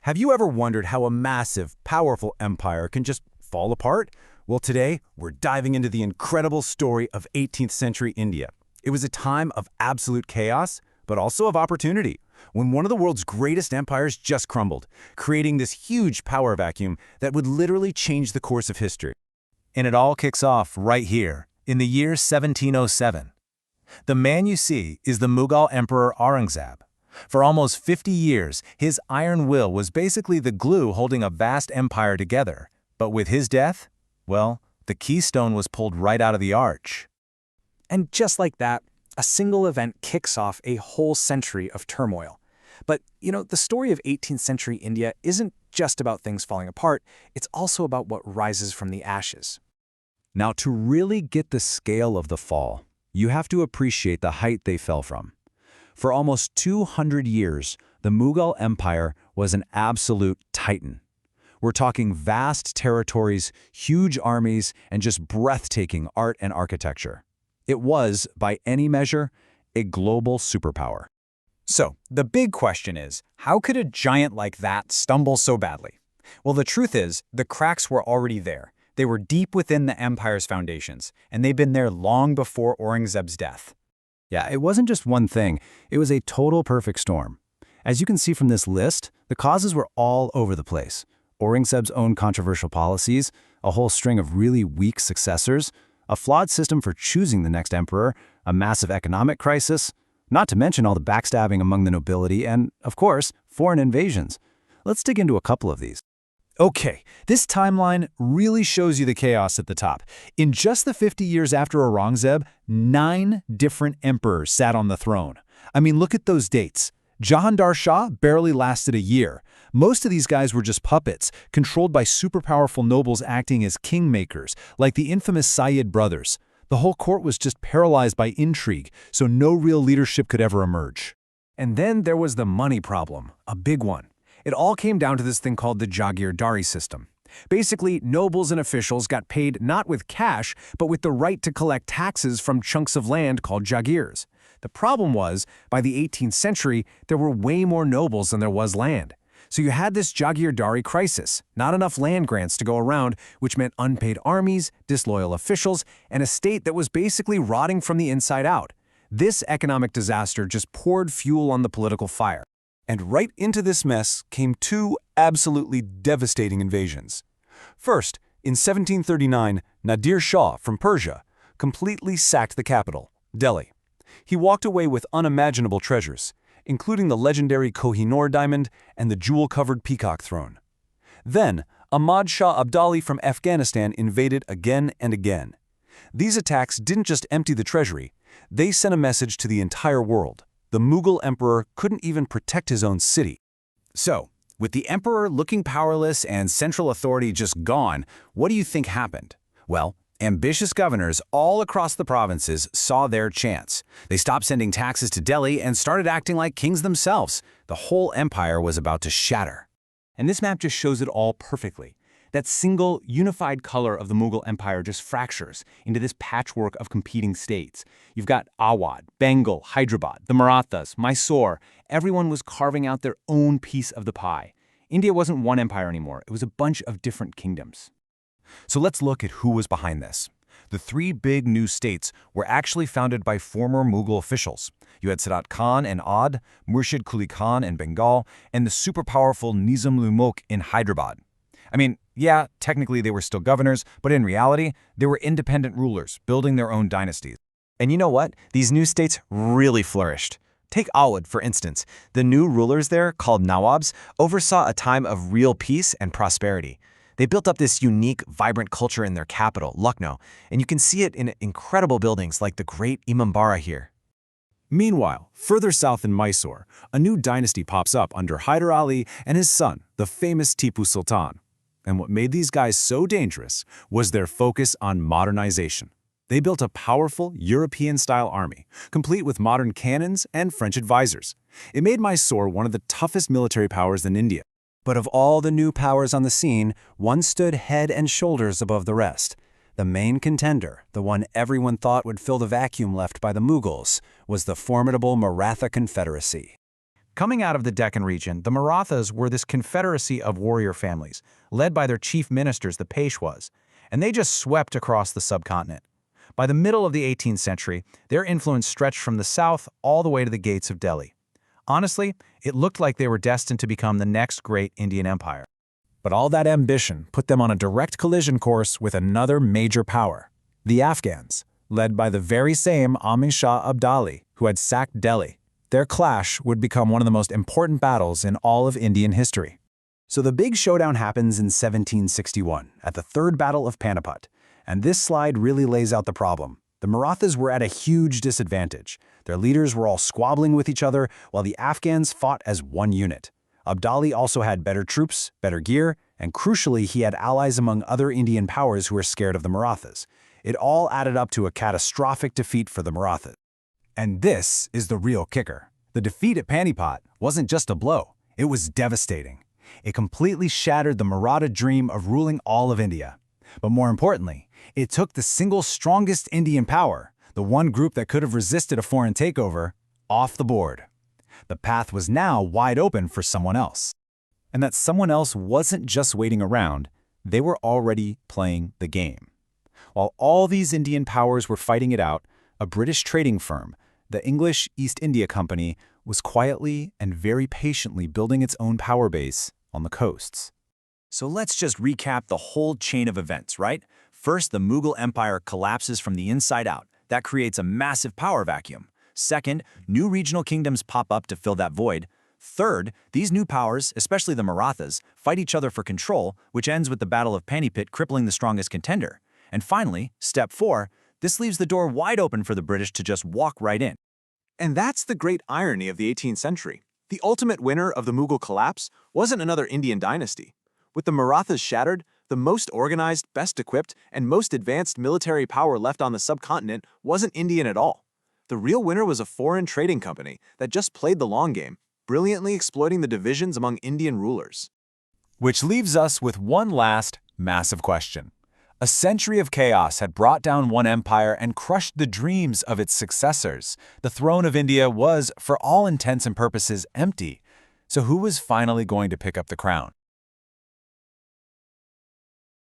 Have you ever wondered how a massive, powerful empire can just fall apart? Well, today, we're diving into the incredible story of 18th century India. It was a time of absolute chaos, but also of opportunity, when one of the world's greatest empires just crumbled, creating this huge power vacuum that would literally change the course of history. And it all kicks off right here, in the year 1707. The man you see is the Mughal Emperor Aurangzeb. For almost 50 years, his iron will was basically the glue holding a vast empire together. But with his death, well, the keystone was pulled right out of the arch. And just like that, a single event kicks off a whole century of turmoil. But, the story of 18th century India isn't just about things falling apart, it's also about what rises from the ashes. Now, to really get the scale of the fall, you have to appreciate the height they fell from. For almost 200 years, the Mughal Empire was an absolute titan. We're talking vast territories, huge armies, and just breathtaking art and architecture. It was, by any measure, a global superpower. So, the big question is, how could a giant like that stumble so badly? Well, the truth is, the cracks were already there. They were deep within the empire's foundations, and they'd been there long before Aurangzeb's death. Yeah, it wasn't just one thing. It was a total perfect storm. As you can see from this list, the causes were all over the place. Aurangzeb's own controversial policies, a whole string of really weak successors, a flawed system for choosing the next emperor, a massive economic crisis, not to mention all the backstabbing among the nobility and, of course, foreign invasions. Let's dig into a couple of these. Okay, this timeline really shows you the chaos at the top. In just the 50 years after Aurangzeb, 9 different emperors sat on the throne. I mean, look at those dates. Jagirdari Shah barely lasted a year. Most of these guys were just puppets, controlled by super powerful nobles acting as kingmakers, like the infamous Sayyid brothers. The whole court was just paralyzed by intrigue, so no real leadership could ever emerge. And then there was the money problem, a big one. It all came down to this thing called the Jagirdari system. Basically, nobles and officials got paid not with cash, but with the right to collect taxes from chunks of land called jagirs. The problem was, by the 18th century, there were way more nobles than there was land. So you had this Jagirdari crisis, not enough land grants to go around, which meant unpaid armies, disloyal officials, and a state that was basically rotting from the inside out. This economic disaster just poured fuel on the political fire. And right into this mess came 2 absolutely devastating invasions. First, in 1739, Nadir Shah from Persia completely sacked the capital, Delhi. He walked away with unimaginable treasures, including the legendary Kohinoor diamond and the jewel-covered peacock throne. Then, Ahmad Shah Abdali from Afghanistan invaded again and again. These attacks didn't just empty the treasury, they sent a message to the entire world. The Mughal emperor couldn't even protect his own city. So, with the emperor looking powerless and central authority just gone, what do you think happened? Well, ambitious governors all across the provinces saw their chance. They stopped sending taxes to Delhi and started acting like kings themselves. The whole empire was about to shatter. And this map just shows it all perfectly. That single, unified color of the Mughal Empire just fractures into this patchwork of competing states. You've got Awadh, Bengal, Hyderabad, the Marathas, Mysore. Everyone was carving out their own piece of the pie. India wasn't one empire anymore. It was a bunch of different kingdoms. So let's look at who was behind this. The 3 big new states were actually founded by former Mughal officials. You had Sadat Khan in Awadh, Murshid Quli Khan in Bengal, and the super powerful Nizam-ul-Mulk in Hyderabad. I mean, yeah, technically they were still governors, but in reality, they were independent rulers, building their own dynasties. And you know what? These new states really flourished. Take Awadh, for instance. The new rulers there, called Nawabs, oversaw a time of real peace and prosperity. They built up this unique, vibrant culture in their capital, Lucknow, and you can see it in incredible buildings like the great Imambara here. Meanwhile, further south in Mysore, a new dynasty pops up under Hyder Ali and his son, the famous Tipu Sultan. And what made these guys so dangerous was their focus on modernization. They built a powerful European-style army, complete with modern cannons and French advisors. It made Mysore one of the toughest military powers in India. But of all the new powers on the scene, one stood head and shoulders above the rest. The main contender, the one everyone thought would fill the vacuum left by the Mughals, was the formidable Maratha Confederacy. Coming out of the Deccan region, the Marathas were this confederacy of warrior families, led by their chief ministers, the Peshwas, and they just swept across the subcontinent. By the middle of the 18th century, their influence stretched from the south all the way to the gates of Delhi. Honestly, it looked like they were destined to become the next great Indian empire. But all that ambition put them on a direct collision course with another major power, the Afghans, led by the very same Amir Shah Abdali, who had sacked Delhi. Their clash would become one of the most important battles in all of Indian history. So the big showdown happens in 1761 at the Third Battle of Panipat, and this slide really lays out the problem. The Marathas were at a huge disadvantage. Their leaders were all squabbling with each other, while the Afghans fought as one unit. Abdali also had better troops, better gear, and crucially, he had allies among other Indian powers who were scared of the Marathas. It all added up to a catastrophic defeat for the Marathas. And this is the real kicker. The defeat at Panipat wasn't just a blow, it was devastating. It completely shattered the Maratha dream of ruling all of India. But more importantly, it took the single strongest Indian power, the one group that could have resisted a foreign takeover, off the board. The path was now wide open for someone else. And that someone else wasn't just waiting around, they were already playing the game. While all these Indian powers were fighting it out, a British trading firm, the English East India Company, was quietly and very patiently building its own power base on the coasts. So let's just recap the whole chain of events, right? First, the Mughal Empire collapses from the inside out. That creates a massive power vacuum. Second, new regional kingdoms pop up to fill that void. Third, these new powers, especially the Marathas, fight each other for control, which ends with the Battle of Panipat crippling the strongest contender. And finally, step 4, this leaves the door wide open for the British to just walk right in. And that's the great irony of the 18th century. The ultimate winner of the Mughal collapse wasn't another Indian dynasty. With the Marathas shattered, the most organized, best equipped, and most advanced military power left on the subcontinent wasn't Indian at all. The real winner was a foreign trading company that just played the long game, brilliantly exploiting the divisions among Indian rulers. Which leaves us with one last massive question. A century of chaos had brought down one empire and crushed the dreams of its successors. The throne of India was, for all intents and purposes, empty. So who was finally going to pick up the crown?